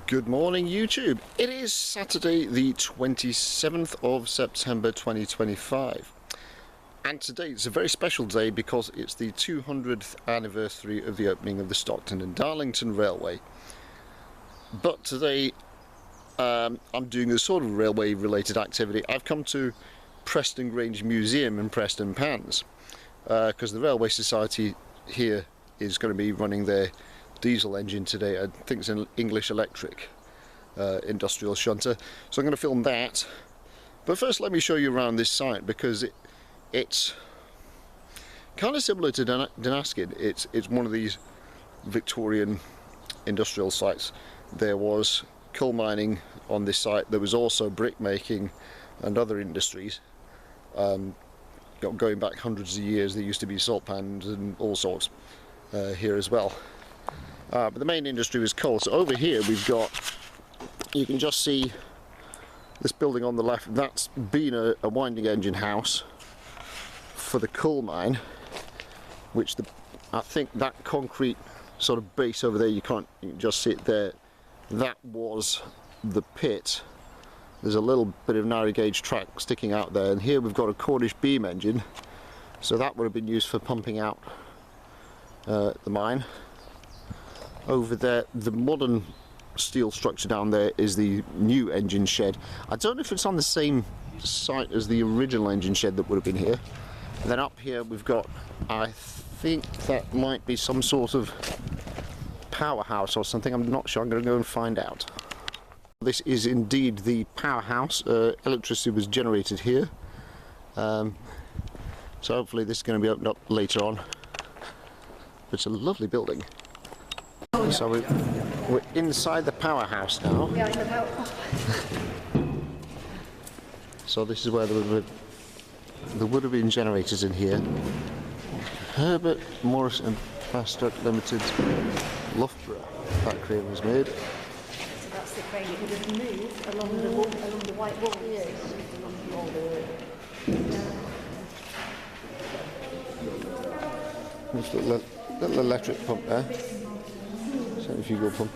Good morning YouTube. It is Saturday the 27th of September 2025 and today it's a very special day because it's the 200th anniversary of the opening of the Stockton and Darlington Railway. But today I'm doing a sort of railway related activity. I've come to Prestongrange Museum in Preston Pans because the Railway Society here is going to be running their diesel engine today. I think it's an English Electric industrial shunter, so I'm going to film that. But first let me show you around this site because it's kind of similar to Dunaskin. It's one of these Victorian industrial sites. There was coal mining on this site, there was also brick making and other industries. Going back hundreds of years there used to be salt pans and all sorts here as well. But the main industry was coal. So over here we've got, you can just see this building on the left, that's been a winding engine house for the coal mine, which I think that concrete sort of base over there, you can just see it there, that was the pit. There's a little bit of narrow gauge track sticking out there, and here we've got a Cornish beam engine, so that would have been used for pumping out the mine. Over there, the modern steel structure down there is the new engine shed. I don't know if it's on the same site as the original engine shed that would have been here. And then up here we've got, I think that might be some sort of powerhouse or something, I'm not sure, I'm going to go and find out. This is indeed the powerhouse. Electricity was generated here. So hopefully this is going to be opened up later on. It's a lovely building. So we're inside the powerhouse now. So this is where there would have been generators in here. Herbert Morris and Faster Limited Loughborough factory was made. So that's the crane. It would have moved along the wall, along the white wall. Yes. There's a little electric pump there. Centrifugal pump.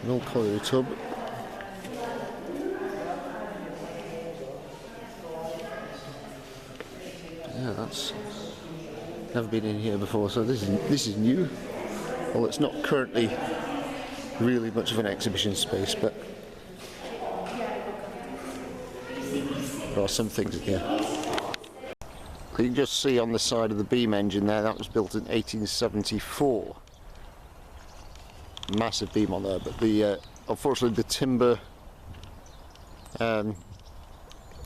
An old colliery tub. Yeah, that's never been in here before, so this is new. Well, it's not currently really much of an exhibition space, but there are some things in here. You can just see on the side of the beam engine there, that was built in 1874. Massive beam on there, but unfortunately the timber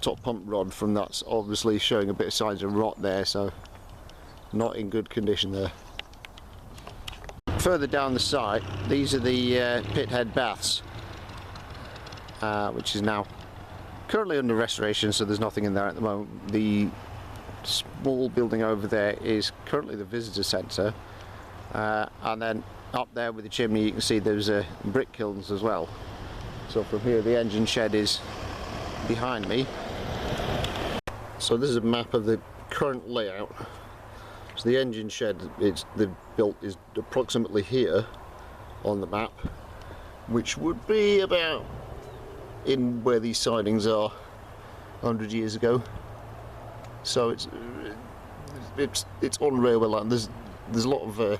top pump rod from that's obviously showing a bit of signs of rot there, so not in good condition there. Further down the site, these are the pit head baths, which is now currently under restoration, so there's nothing in there at the moment. The small building over there is currently the visitor centre, and then up there with the chimney you can see there's brick kilns as well. So from here the engine shed is behind me. So this is a map of the current layout. So the engine shed they've built is approximately here on the map, which would be about in where these sidings are 100 years ago. So it's on railway line. There's a lot of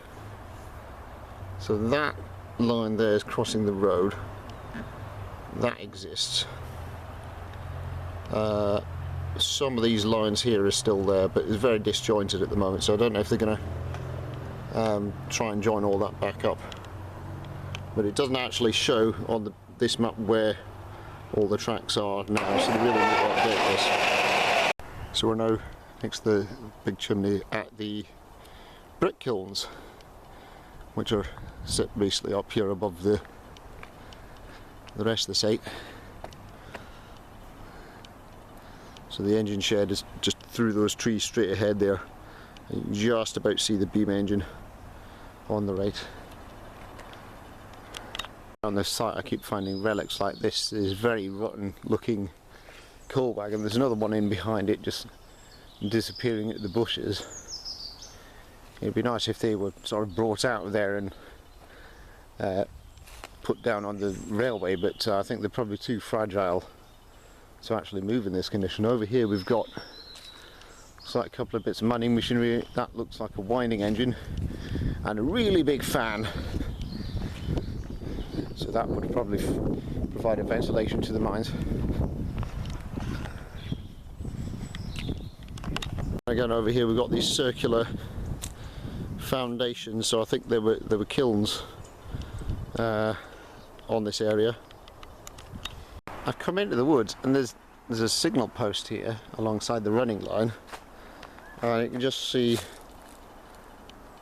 so that line there is crossing the road. That exists. Some of these lines here are still there, but it's very disjointed at the moment. So I don't know if they're going to try and join all that back up. But it doesn't actually show on this map where all the tracks are now. So they really need to update this. So we're now next to the big chimney at the brick kilns, which are set basically up here above the rest of the site. So the engine shed is just through those trees straight ahead there. You can just about see the beam engine on the right. On this site I keep finding relics like this. This very rotten looking coal wagon. There's another one in behind it just disappearing at the bushes. It'd be nice if they were sort of brought out of there and put down on the railway, but I think they're probably too fragile to actually move in this condition. Over here we've got, looks like a couple of bits of mining machinery. That looks like a winding engine and a really big fan, so that would probably provide a ventilation to the mines. Again, over here we've got these circular foundations, so I think there were kilns on this area. I've come into the woods and there's a signal post here alongside the running line. You can just see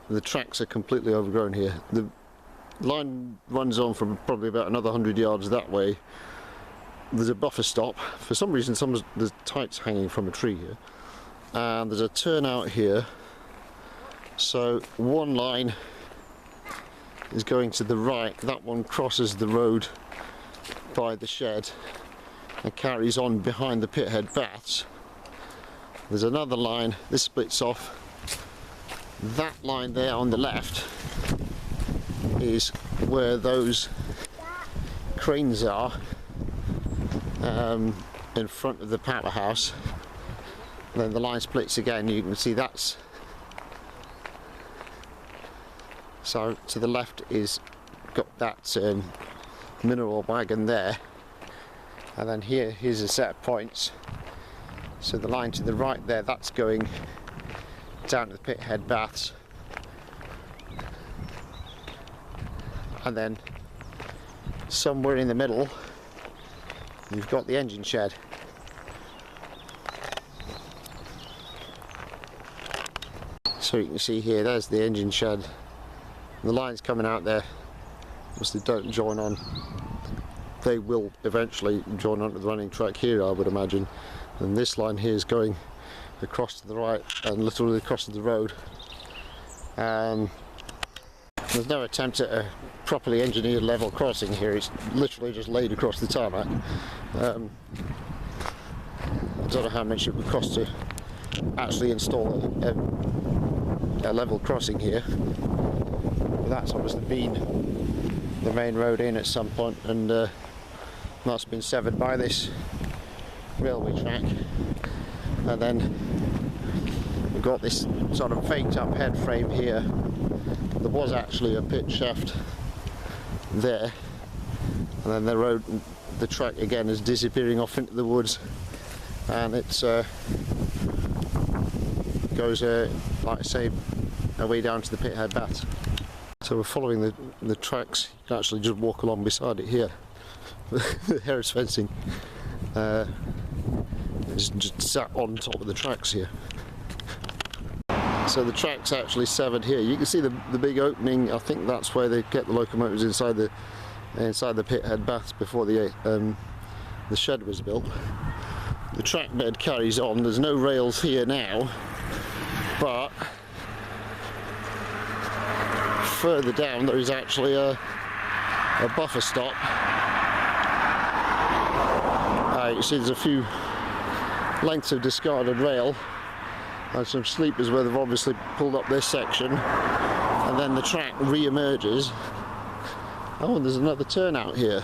the tracks are completely overgrown here. The line runs on from probably about another 100 yards that way. There's a buffer stop. For some reason there's tights hanging from a tree here. And there's a turnout here. So one line is going to the right. That one crosses the road by the shed and carries on behind the pithead baths. There's another line, this splits off. That line there on the left is where those cranes are, in front of the powerhouse. And then the line splits again. You can see that's, so to the left is got that mineral wagon there, and then here's a set of points. So the line to the right there, that's going down to the pithead baths, and then somewhere in the middle you've got the engine shed. So you can see here, there's the engine shed. The lines coming out there, once they don't join on, they will eventually join onto the running track here, I would imagine. And this line here is going across to the right and literally across to the road. There's no attempt at a properly engineered level crossing here. It's literally just laid across the tarmac. I don't know how much it would cost to actually install a level crossing here. But that's obviously been the main road in at some point, and that's been severed by this railway track. And then we've got this sort of faked up head frame here. There was actually a pit shaft there, and then the road, the track again is disappearing off into the woods, and it's goes like I say, away down to the pithead baths. So we're following the tracks. You can actually just walk along beside it here. The Harris fencing is just sat on top of the tracks here. So the track's actually severed here. You can see the big opening. I think that's where they kept the locomotives inside the pithead baths before the shed was built. The track bed carries on. There's no rails here now, but further down there is actually a buffer stop. You see there's a few lengths of discarded rail and some sleepers where they've obviously pulled up this section, and then the track re-emerges. Oh, and there's another turnout here.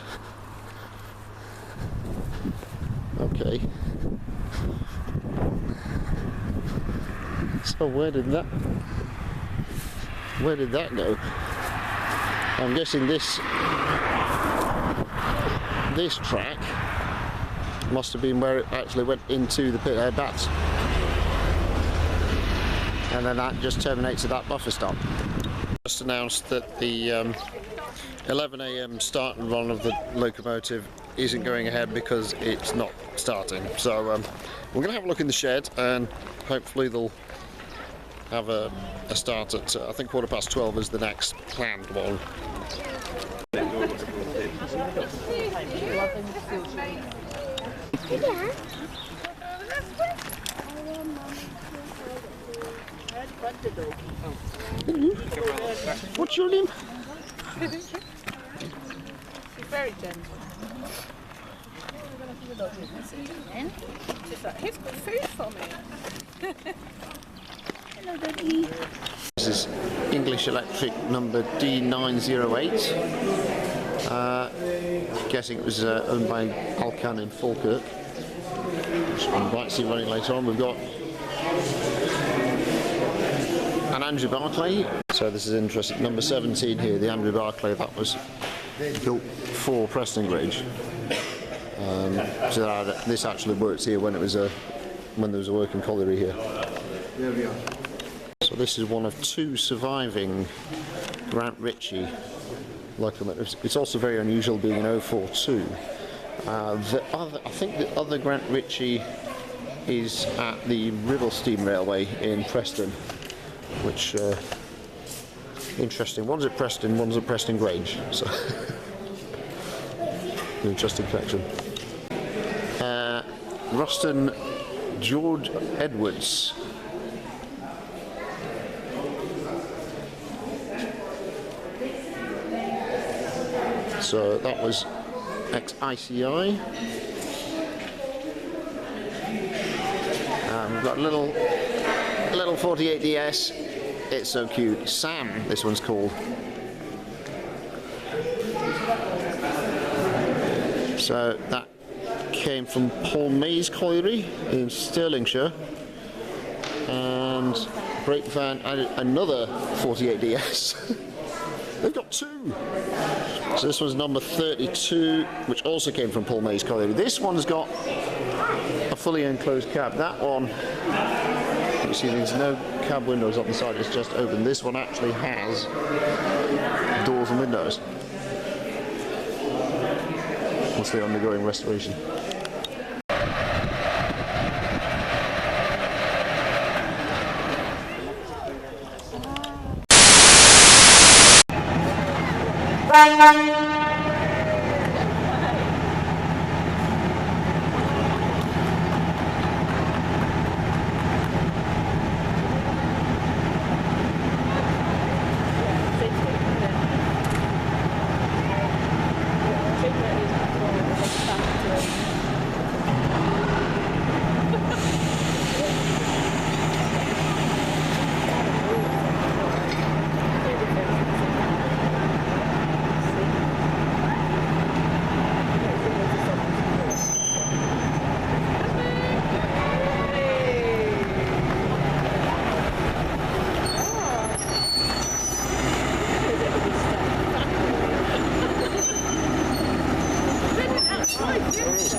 Okay. So where did that go? I'm guessing this track must have been where it actually went into the pithead baths, and then that just terminates at that buffer stop. Just announced that the 11 AM start and run of the locomotive isn't going ahead because it's not starting. So we're going to have a look in the shed, and hopefully they'll have a start at I think 12:15 is the next planned one. What's your name? She's very gentle. She's like, here's good food for me. Hello, Daddy. This is English Electric number D908. Guessing it was owned by Alcan in Falkirk, which we might see running later on. We've got an Andrew Barclay. So this is interesting. Number 17 here, the Andrew Barclay that was built for Prestongrange. So this actually works here when it was when there was a working colliery here. There we are. So this is one of two surviving Grant Ritchie locomotives. It's also very unusual being an 042. I think the other Grant Ritchie is at the Ribble Steam Railway in Preston, which interesting. One's at Preston, one's at Prestongrange. So interesting connection. Ruston George Edwards. So that was ex-ICI. We've got a little 48DS. It's so cute. Sam, this one's called. So that came from Paul May's colliery in Stirlingshire, and brake van another 48DS. They've got two. So this one's number 32, which also came from Paul May's colliery. This one's got a fully enclosed cab. That one, you see there's no cab windows up the side, it's just open. This one actually has doors and windows. What's the undergoing restoration?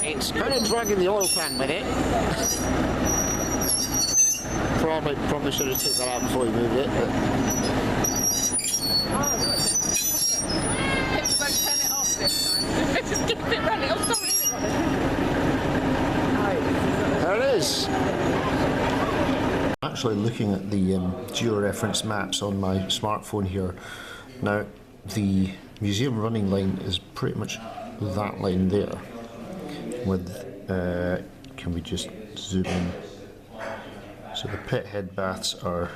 It's kind of dragging the oil pan with it. Probably should have took that out before you moved it. But. Turn it off this time. Just keep it running. Oh, sorry. There it is. Actually looking at the geo-reference maps on my smartphone here. Now the museum running line is pretty much that line there. With can we just zoom in? So the pit head baths are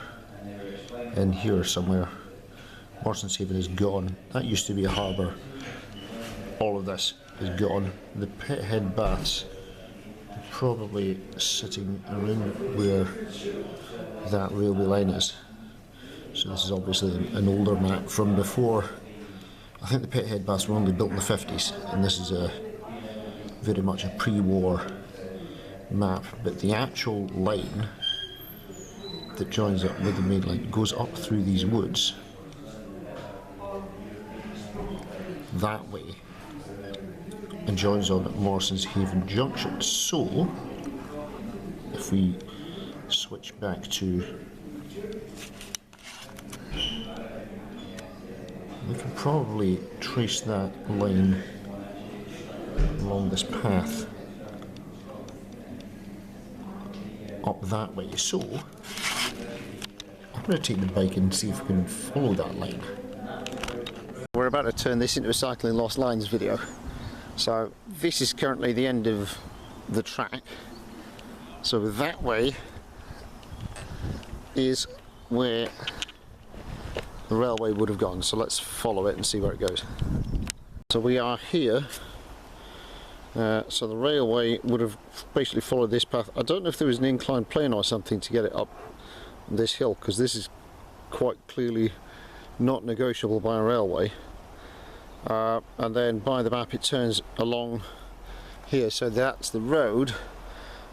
in here somewhere. Morrison's Haven is gone. That used to be a harbour. All of this is gone. The pit head baths are probably sitting around where that railway line is. So this is obviously an older map from before. I think the pit head baths were only built in the 50s, and this is very much a pre-war map. But the actual line that joins up with the main line goes up through these woods that way and joins on at Morrison's Haven Junction. So if we switch back to, we can probably trace that line along this path up that way. So I'm going to take the bike and see if we can follow that line. We're about to turn this into a Cycling Lost Lines video. So this is currently the end of the track. So that way is where the railway would have gone. So let's follow it and see where it goes. So we are here. So the railway would have basically followed this path. I don't know if there was an inclined plane or something to get it up this hill, because this is quite clearly not negotiable by a railway. And then by the map it turns along here, so that's the road,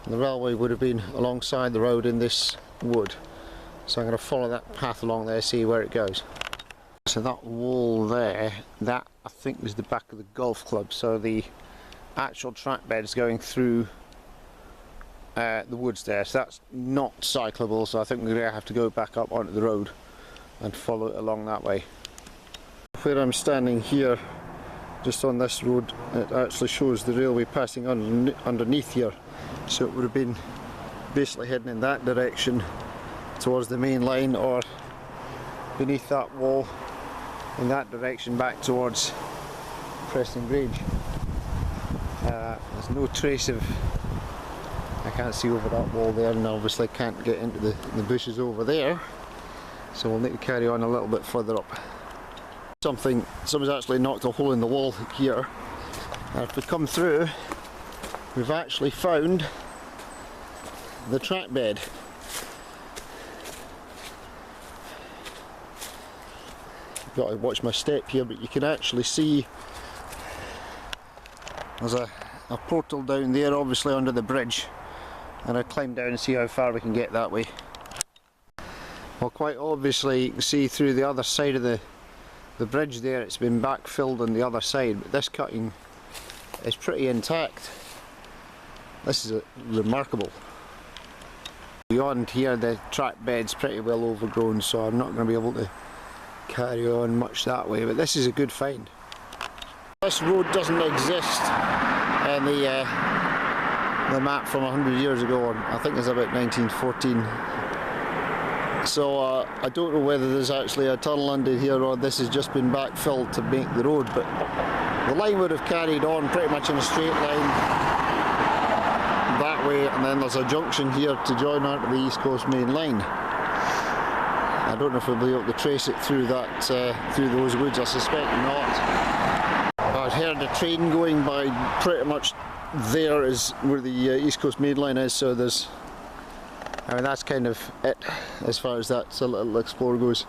and the railway would have been alongside the road in this wood. So I'm going to follow that path along there, see where it goes. So that wall there, that I think is the back of the golf club, so the actual track bed is going through the woods there, so that's not cyclable, so I think we're going to have to go back up onto the road and follow it along that way. Where I'm standing here, just on this road, it actually shows the railway passing underneath here, so it would have been basically heading in that direction towards the main line, or beneath that wall in that direction back towards Prestongrange. There's no trace of, I can't see over that wall there, and obviously can't get into the bushes over there, so we'll need to carry on a little bit further up. Someone's actually knocked a hole in the wall here, and if we come through, we've actually found the track bed. I've got to watch my step here, but you can actually see there's a portal down there, obviously under the bridge, and I'll climb down and see how far we can get that way. Well, quite obviously you can see through the other side of the bridge there, it's been backfilled on the other side, but this cutting is pretty intact. This is remarkable. Beyond here the track bed's pretty well overgrown, so I'm not going to be able to carry on much that way, but this is a good find. This road doesn't exist in the map from 100 years ago, I think it's about 1914. So I don't know whether there's actually a tunnel under here or this has just been backfilled to make the road, but the line would have carried on pretty much in a straight line that way, and then there's a junction here to join onto the East Coast Main Line. I don't know if we'll be able to trace it through that, through those woods. I suspect not. I've heard a train going by pretty much there is where the East Coast Main Line is, so there's, I mean, that's kind of it as far as that little explore goes.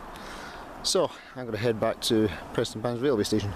So I'm going to head back to Prestongrange railway station.